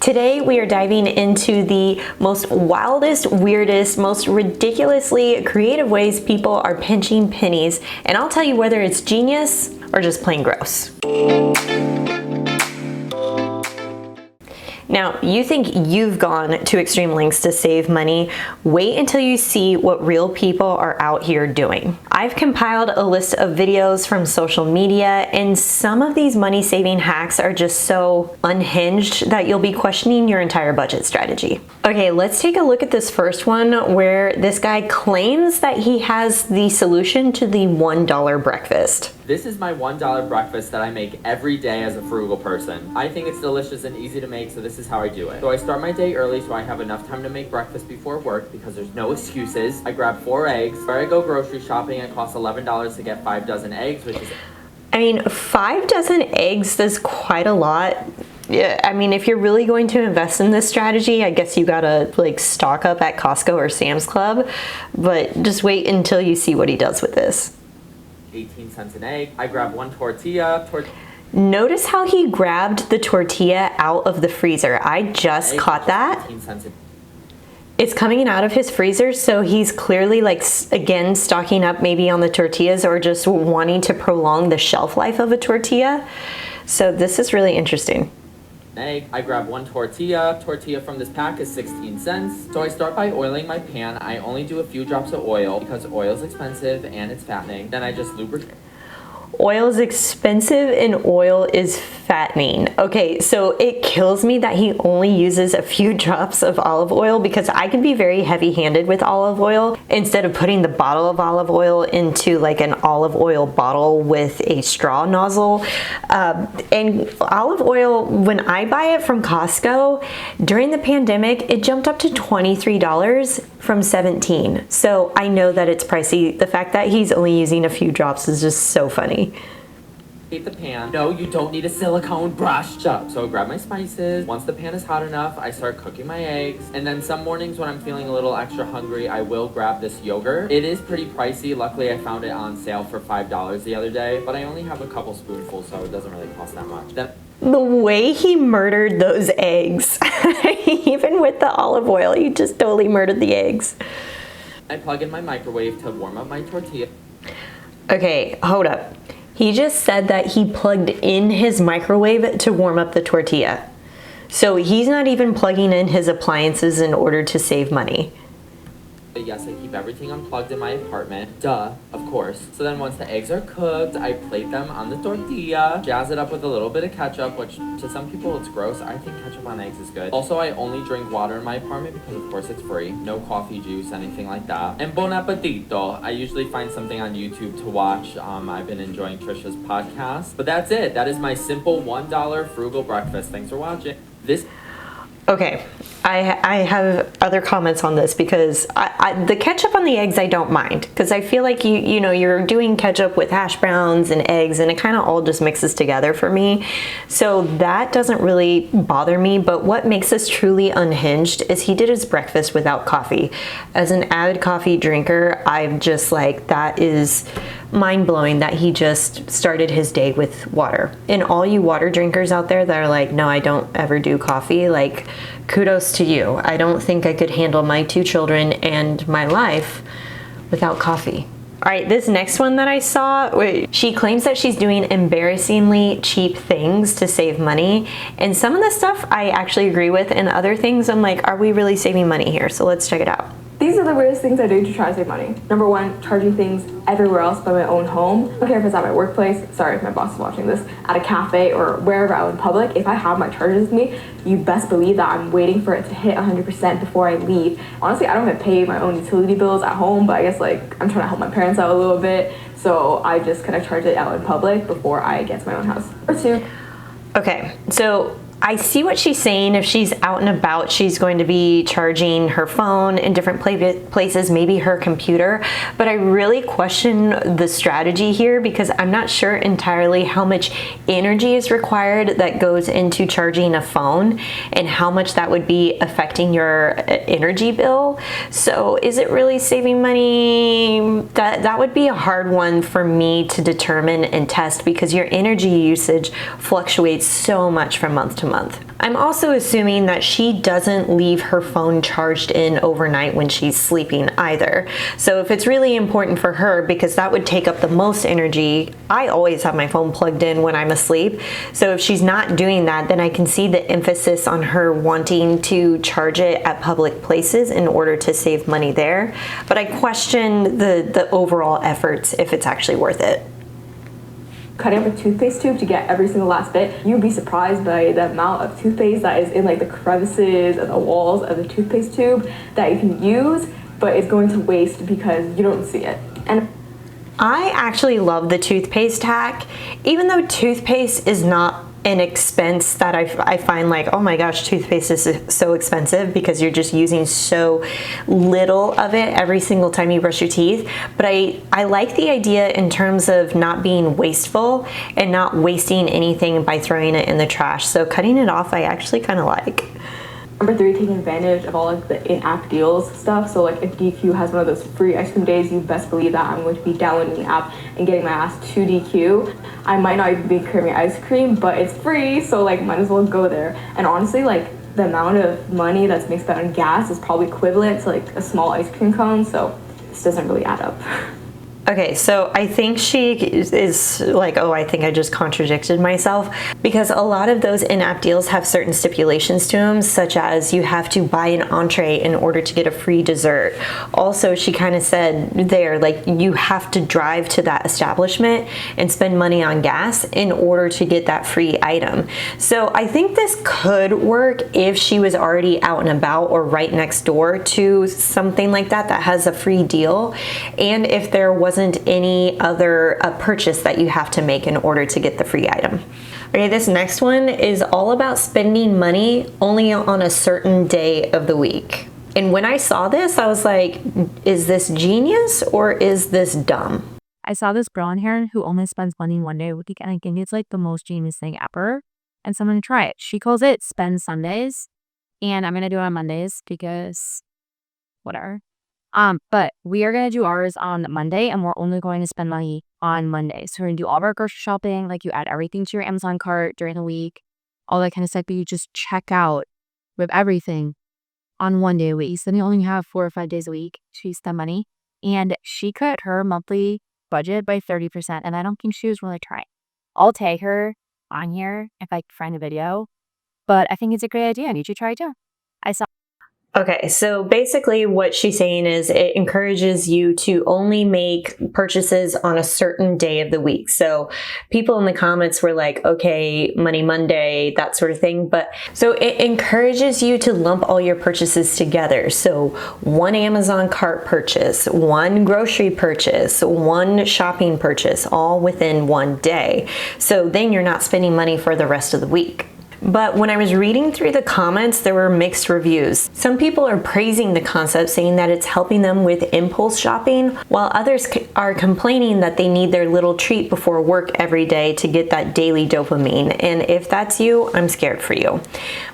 Today we are diving into the most wildest, weirdest, most ridiculously creative ways people are pinching pennies, and I'll tell you whether it's genius or just plain gross. Now, you think you've gone to extreme lengths to save money? Wait until you see what real people are out here doing. I've compiled a list of videos from social media, and some of these money-saving hacks are just so unhinged that you'll be questioning your entire budget strategy. Okay, let's take a look at this first one where this guy claims that he has the solution to the $1 breakfast. This is my $1 breakfast that I make every day as a frugal person. I think it's delicious and easy to make, so this is how I do it. So I start my day early so I have enough time to make breakfast before work because there's no excuses. I grab 4 eggs. Where I go grocery shopping, it costs $11 to get 5 dozen eggs, which is... I mean, 5 dozen eggs is quite a lot. Yeah, I mean, if you're really going to invest in this strategy, I guess you gotta like stock up at Costco or Sam's Club, but just wait until you see what he does with this. 18 cents an egg. I grab 1 tortilla. Notice how he grabbed the tortilla out of the freezer. I just caught that. 18 cents It's coming out of his freezer, so he's clearly like, again, stocking up maybe on the tortillas or just wanting to prolong the shelf life of a tortilla. So this is really interesting. Egg. I grab 1 tortilla. Tortilla from this pack is 16 cents. So I start by oiling my pan. I only do a few drops of oil because oil is expensive and it's fattening. Then I just lubricate. Oil is expensive and oil is fattening. Okay, so it kills me that he only uses a few drops of olive oil because I can be very heavy-handed with olive oil. Instead of putting the bottle of olive oil into like an olive oil bottle with a straw nozzle. And olive oil, when I buy it from Costco, during the pandemic, it jumped up to $23 from $17. So I know that it's pricey. The fact that he's only using a few drops is just so funny. The pan. No, you don't need a silicone brush. So I grab my spices. Once the pan is hot enough, I start cooking my eggs. And then some mornings when I'm feeling a little extra hungry, I will grab this yogurt. It is pretty pricey. Luckily, I found it on sale for $5 the other day, but I only have a couple spoonfuls, so it doesn't really cost that much. Then the way he murdered those eggs, even with the olive oil, he just totally murdered the eggs. I plug in my microwave to warm up my tortilla. Okay, hold up. He just said that he plugged in his microwave to warm up the tortilla. So he's not even plugging in his appliances in order to save money. Yes, I keep everything unplugged in my apartment. Duh, of course. So then once the eggs are cooked, I plate them on the tortilla, jazz it up with a little bit of ketchup, which to some people it's gross. I think ketchup on eggs is good. Also, I only drink water in my apartment because of course it's free. No coffee, juice, anything like that. And bon appetito. I usually find something on YouTube to watch. I've been enjoying Trisha's podcast. But that's it. That is my simple $1 frugal breakfast. Thanks for watching. Okay, I have other comments on this because the ketchup on the eggs I don't mind because I feel like you know you're doing ketchup with hash browns and eggs and it kind of all just mixes together for me. So that doesn't really bother me, but what makes this truly unhinged is he did his breakfast without coffee. As an avid coffee drinker, I'm just like, that is mind-blowing that he just started his day with water. And all you water drinkers out there that are like, no, I don't ever do coffee, like, kudos to you. I don't think I could handle my 2 children and my life without coffee. All right, this next one that I saw, she claims that she's doing embarrassingly cheap things to save money. And some of the stuff I actually agree with, and other things I'm like, are we really saving money here? So let's check it out. These are the weirdest things I do to try to save money. Number 1, charging things everywhere else but my own home. I don't care if it's at my workplace, sorry if my boss is watching this, at a cafe or wherever out in public. If I have my chargers with me, you best believe that I'm waiting for it to hit 100% before I leave. Honestly, I don't even pay my own utility bills at home, but I guess like I'm trying to help my parents out a little bit. So I just kind of charge it out in public before I get to my own house. Or 2. Okay, so I see what she's saying. If she's out and about, she's going to be charging her phone in different places, maybe her computer. But I really question the strategy here because I'm not sure entirely how much energy is required that goes into charging a phone and how much that would be affecting your energy bill. So is it really saving money? That would be a hard one for me to determine and test because your energy usage fluctuates so much from month to month. month. I'm also assuming that she doesn't leave her phone charged in overnight when she's sleeping either. So if it's really important for her, because that would take up the most energy, I always have my phone plugged in when I'm asleep. So if she's not doing that, then I can see the emphasis on her wanting to charge it at public places in order to save money there. But I question the overall efforts if it's actually worth it. Cutting up a toothpaste tube to get every single last bit, you'd be surprised by the amount of toothpaste that is in like the crevices and the walls of the toothpaste tube that you can use, but it's going to waste because you don't see it. And I actually love the toothpaste hack, even though toothpaste is not an expense that I find like, oh my gosh, toothpaste is so expensive because you're just using so little of it every single time you brush your teeth. But I like the idea in terms of not being wasteful and not wasting anything by throwing it in the trash. So cutting it off, I actually kind of like. Number 3, taking advantage of all like the in-app deals stuff. So like if DQ has one of those free ice cream days, you best believe that I'm going to be downloading the app and getting my ass to DQ. I might not even be craving ice cream, but it's free, so like might as well go there. And honestly, like the amount of money that's being spent on gas is probably equivalent to like a small ice cream cone, so this doesn't really add up. Okay, so I think she is like, oh, I think I just contradicted myself, because a lot of those in-app deals have certain stipulations to them, such as you have to buy an entree in order to get a free dessert. Also, she kind of said there, like, you have to drive to that establishment and spend money on gas in order to get that free item. So I think this could work if she was already out and about or right next door to something like that that has a free deal, and if there wasn't any other purchase that you have to make in order to get the free item. Okay, this next one is all about spending money only on a certain day of the week. And when I saw this, I was like, is this genius or is this dumb? I saw this girl on here who only spends money one day a week, and I think it's like the most genius thing ever. And so I'm gonna try it. She calls it Spend Sundays, and I'm gonna do it on Mondays because whatever. But we are going to do ours on Monday, and we're only going to spend money on Monday. So we're going to do all of our grocery shopping, like you add everything to your Amazon cart during the week, all that kind of stuff, but you just check out with everything on one day a week. So then you only have 4 or 5 days a week to spend money. And she cut her monthly budget by 30%, and I don't think she was really trying. I'll tag her on here if I find a video, but I think it's a great idea, and you should try it too. Okay, so basically what she's saying is it encourages you to only make purchases on a certain day of the week. So people in the comments were like, okay, Money Monday, that sort of thing. But so it encourages you to lump all your purchases together. So one Amazon cart purchase, one grocery purchase, one shopping purchase, all within one day. So then you're not spending money for the rest of the week. But when I was reading through the comments, there were mixed reviews. Some people are praising the concept, saying that it's helping them with impulse shopping, while others are complaining that they need their little treat before work every day to get that daily dopamine. And if that's you, I'm scared for you.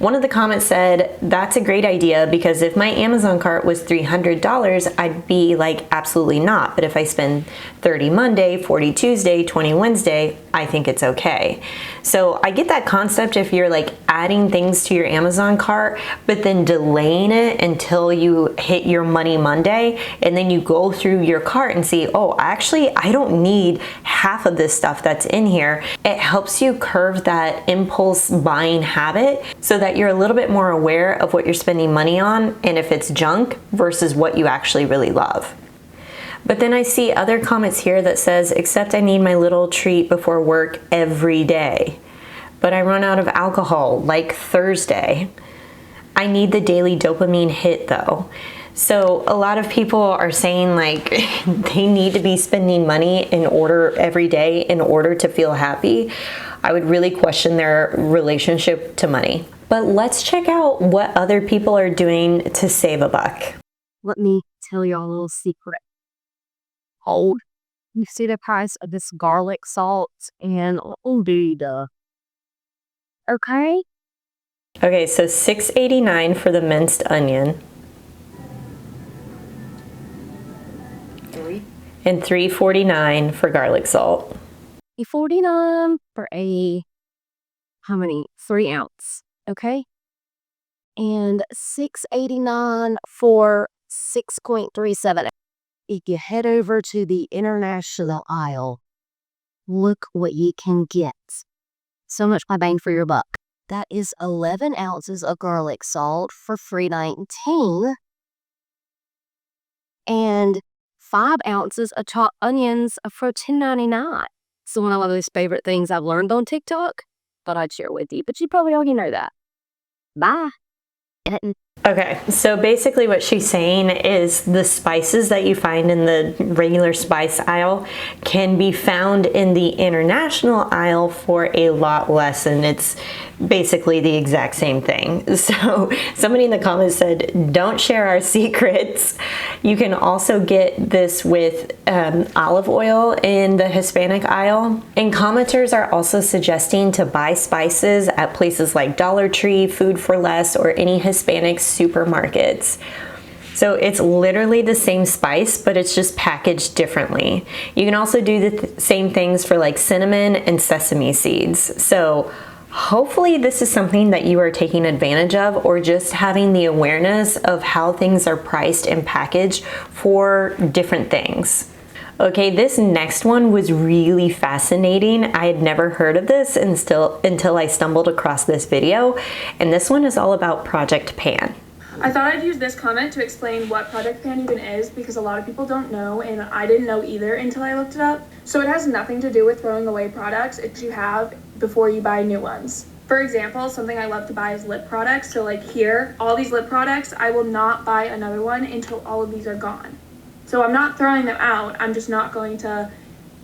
One of the comments said, that's a great idea, because if my Amazon cart was $300, I'd be like, absolutely not. But if I spend $30 Monday, $40 Tuesday, $20 Wednesday, I think it's okay. So I get that concept if you're like adding things to your Amazon cart, but then delaying it until you hit your Money Monday, and then you go through your cart and see, oh, actually, I don't need half of this stuff that's in here. It helps you curve that impulse buying habit so that you're a little bit more aware of what you're spending money on and if it's junk versus what you actually really love. But then I see other comments here that says, except I need my little treat before work every day. But I run out of alcohol like Thursday. I need the daily dopamine hit though. So a lot of people are saying like they need to be spending money in order every day in order to feel happy. I would really question their relationship to money. But let's check out what other people are doing to save a buck. Let me tell y'all a little secret. Hold. You see the price of this garlic salt and okay? Okay, so $6.89 for the minced onion. And $3.49 for garlic salt. $3.49 for how many? 3 ounce Okay. And $6.89 for 6.37. If you head over to the international aisle, look what you can get. So much my bang for your buck. That is 11 ounces of garlic salt for $3.19 and 5 ounces of chopped onions for $10.99. It's one of my most favorite things I've learned on TikTok. Thought I'd share with you, but you probably already know that. Bye. Okay, so basically what she's saying is the spices that you find in the regular spice aisle can be found in the international aisle for a lot less, and it's basically the exact same thing. So somebody in the comments said, don't share our secrets. You can also get this with olive oil in the Hispanic aisle. And commenters are also suggesting to buy spices at places like Dollar Tree, Food for Less, or any Hispanic supermarkets. So it's literally the same spice, but it's just packaged differently. You can also do the same things for like cinnamon and sesame seeds. So hopefully this is something that you are taking advantage of, or just having the awareness of how things are priced and packaged for different things. Okay, this next one was really fascinating. I had never heard of this until I stumbled across this video, and this one is all about Project Pan. I thought I'd use this comment to explain what Project Pan even is, because a lot of people don't know, and I didn't know either until I looked it up. So it has nothing to do with throwing away products. It's you have before you buy new ones. For example, something I love to buy is lip products. So like here, all these lip products, I will not buy another one until all of these are gone. So I'm not throwing them out, I'm just not going to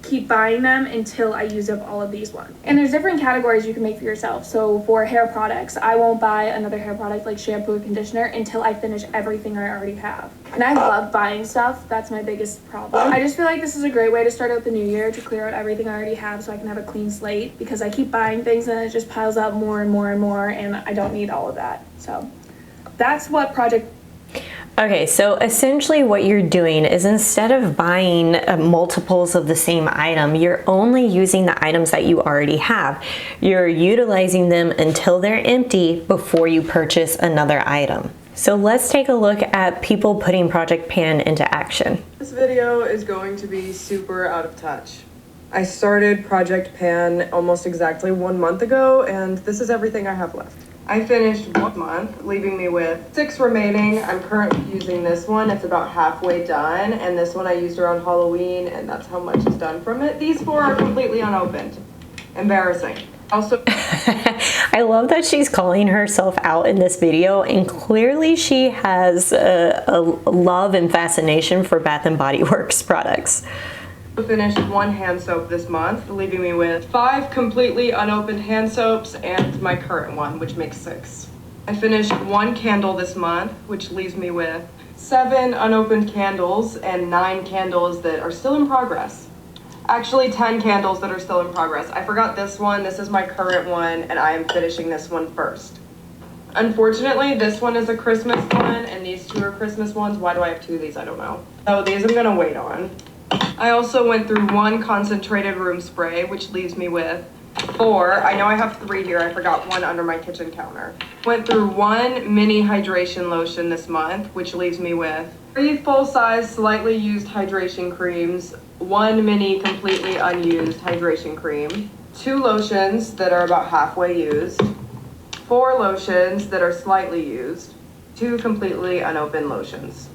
keep buying them until I use up all of these ones. And there's different categories you can make for yourself. So for hair products, I won't buy another hair product like shampoo or conditioner until I finish everything I already have. And I love buying stuff. That's my biggest problem. I just feel like this is a great way to start out the new year, to clear out everything I already have so I can have a clean slate, because I keep buying things and it just piles up more and more and more, and I don't need all of that. So that's what Project. Okay, so essentially what you're doing is, instead of buying multiples of the same item, you're only using the items that you already have. You're utilizing them until they're empty before you purchase another item. So let's take a look at people putting Project Pan into action. This video is going to be super out of touch. I started Project Pan almost exactly 1 month ago, and this is everything I have left. I finished 1 month, leaving me with 6 remaining. I'm currently using this one. It's about halfway done, and this one I used around Halloween, and that's how much is done from it. These 4 are completely unopened. Embarrassing. Also, I love that she's calling herself out in this video, and clearly she has a love and fascination for Bath & Body Works products. I finished 1 hand soap this month, leaving me with 5 completely unopened hand soaps and my current one, which makes 6. I finished 1 candle this month, which leaves me with 7 unopened candles and 9 candles that are still in progress. Actually, 10 candles that are still in progress. I forgot this one. This is my current one, and I am finishing this one first. Unfortunately, this one is a Christmas one, and these 2 are Christmas ones. Why do I have 2 of these? I don't know. So these I'm gonna wait on. I also went through 1 concentrated room spray, which leaves me with 4. I know I have 3 here. I forgot 1 under my kitchen counter. Went through 1 mini hydration lotion this month, which leaves me with 3 full-size, slightly used hydration creams, 1 mini completely unused hydration cream, 2 lotions that are about halfway used, 4 lotions that are slightly used, 2 completely unopened lotions.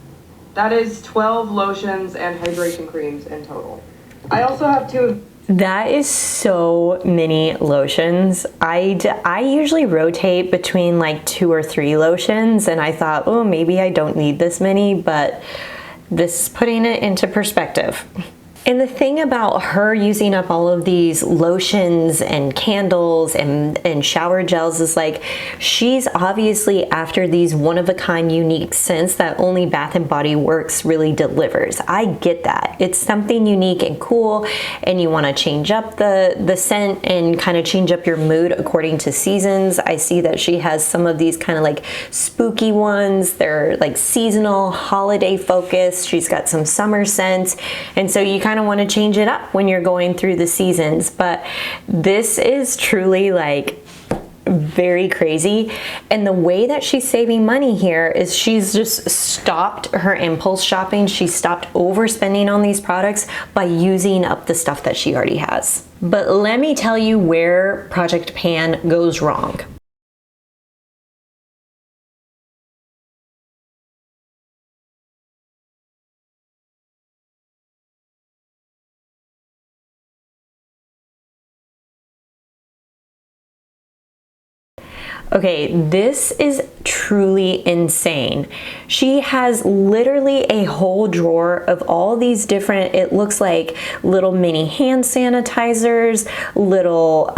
That is 12 lotions and hydration creams in total. I also have 2. That is so many lotions. I usually rotate between like 2 or 3 lotions, and I thought, oh, maybe I don't need this many, but this is putting it into perspective. And the thing about her using up all of these lotions and candles and shower gels is like, she's obviously after these one-of-a-kind unique scents that only Bath & Body Works really delivers. I get that. It's something unique and cool, and you want to change up the scent and kind of change up your mood according to seasons. I see that she has some of these kind of like spooky ones. They're like seasonal, holiday focused. She's got some summer scents, and so you kind of want to change it up when you're going through the seasons. But this is truly like very crazy. And the way that she's saving money here is she's just stopped her impulse shopping. She stopped overspending on these products by using up the stuff that she already has. But let me tell you where Project Pan goes wrong. Okay, this is truly insane. She has literally a whole drawer of all these different, it looks like little mini hand sanitizers, little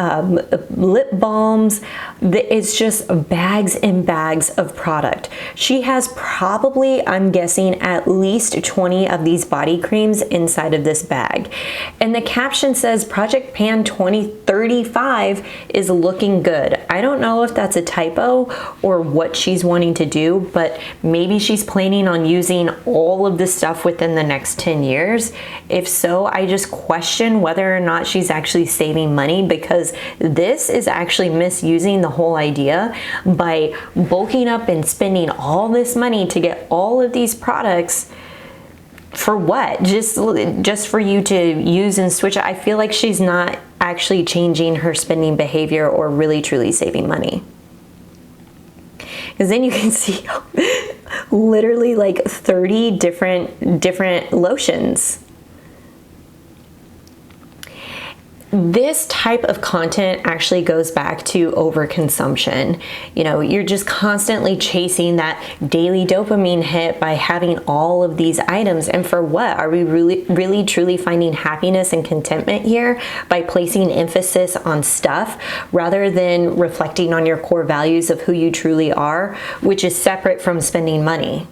lip balms. It's just bags and bags of product. She has probably, I'm guessing, at least 20 of these body creams inside of this bag. And the caption says Project Pan 2035 is looking good. I don't know if that's a typo or what she's wanting to do, but maybe she's planning on using all of this stuff within the next 10 years. If so, I just question whether or not she's actually saving money, because this is actually misusing the whole idea by bulking up and spending all this money to get all of these products. For what? Just for you to use and switch. I feel like she's not actually changing her spending behavior or really truly saving money. Because then you can see literally like 30 different lotions. This type of content actually goes back to overconsumption. You know, you're just constantly chasing that daily dopamine hit by having all of these items. And for what? Are we really truly finding happiness and contentment here by placing emphasis on stuff rather than reflecting on your core values of who you truly are, which is separate from spending money?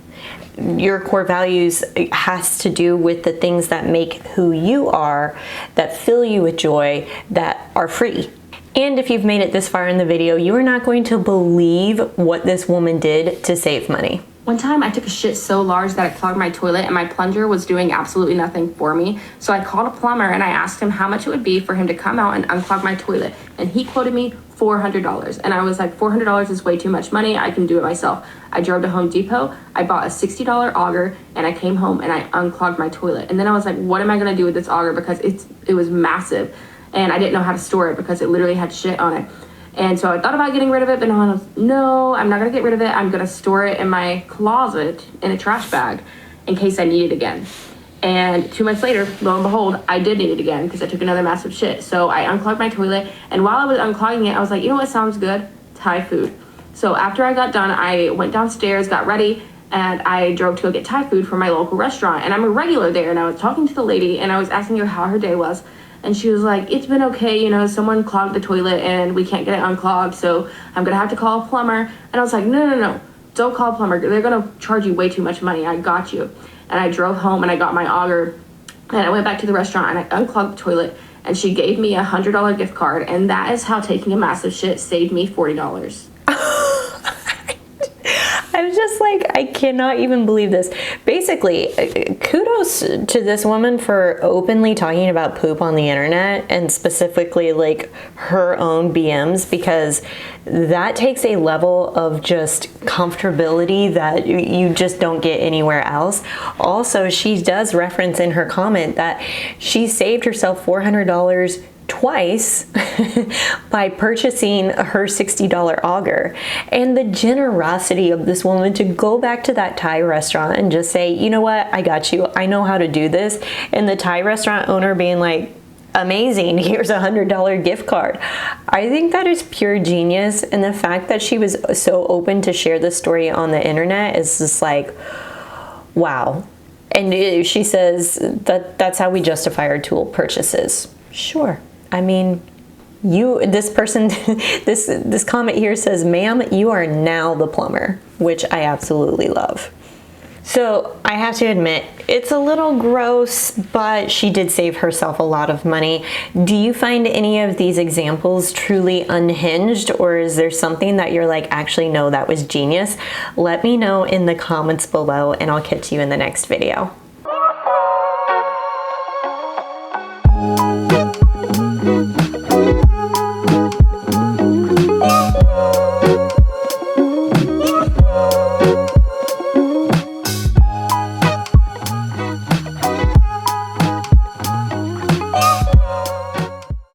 Your core values has to do with the things that make who you are, that fill you with joy, that are free. And if you've made it this far in the video, you are not going to believe what this woman did to save money. One time I took a shit so large that it clogged my toilet and my plunger was doing absolutely nothing for me. So I called a plumber and I asked him how much it would be for him to come out and unclog my toilet. And he quoted me $400. And I was like, $400 is way too much money. I can do it myself. I drove to Home Depot. I bought a $60 auger and I came home and I unclogged my toilet. And then I was like, what am I going to do with this auger? Because it was massive and I didn't know how to store it because it literally had shit on it. And so I thought about getting rid of it, but no, I'm not gonna get rid of it. I'm gonna store it in my closet in a trash bag in case I need it again. And 2 months later, lo and behold, I did need it again because I took another massive shit. So I unclogged my toilet, and while I was unclogging it, I was like, you know what sounds good? Thai food. So after I got done, I went downstairs, got ready, and I drove to go get Thai food from my local restaurant. And I'm a regular there, and I was talking to the lady, and I was asking her how her day was. And she was like, it's been okay, you know, someone clogged the toilet and we can't get it unclogged, so I'm gonna have to call a plumber. And I was like, no, don't call a plumber. They're gonna charge you way too much money. I got you. And I drove home and I got my auger and I went back to the restaurant and I unclogged the toilet and she gave me a $100 gift card. And that is how taking a massive shit saved me $40. I'm just like, I cannot even believe this. Basically, kudos to this woman for openly talking about poop on the internet and specifically like her own BMs, because that takes a level of just comfortability that you just don't get anywhere else. Also, she does reference in her comment that she saved herself $400 twice by purchasing her $60 auger. And the generosity of this woman to go back to that Thai restaurant and just say, you know what, I got you, I know how to do this. And the Thai restaurant owner being like, amazing, here's a $100 gift card. I think that is pure genius. And the fact that she was so open to share this story on the internet is just like, wow. And she says that that's how we justify our tool purchases. Sure. I mean, this person, this comment here says, ma'am, you are now the plumber, which I absolutely love. So I have to admit, it's a little gross, but she did save herself a lot of money. Do you find any of these examples truly unhinged, or is there something that you're like, actually, no, that was genius? Let me know in the comments below, and I'll catch you in the next video.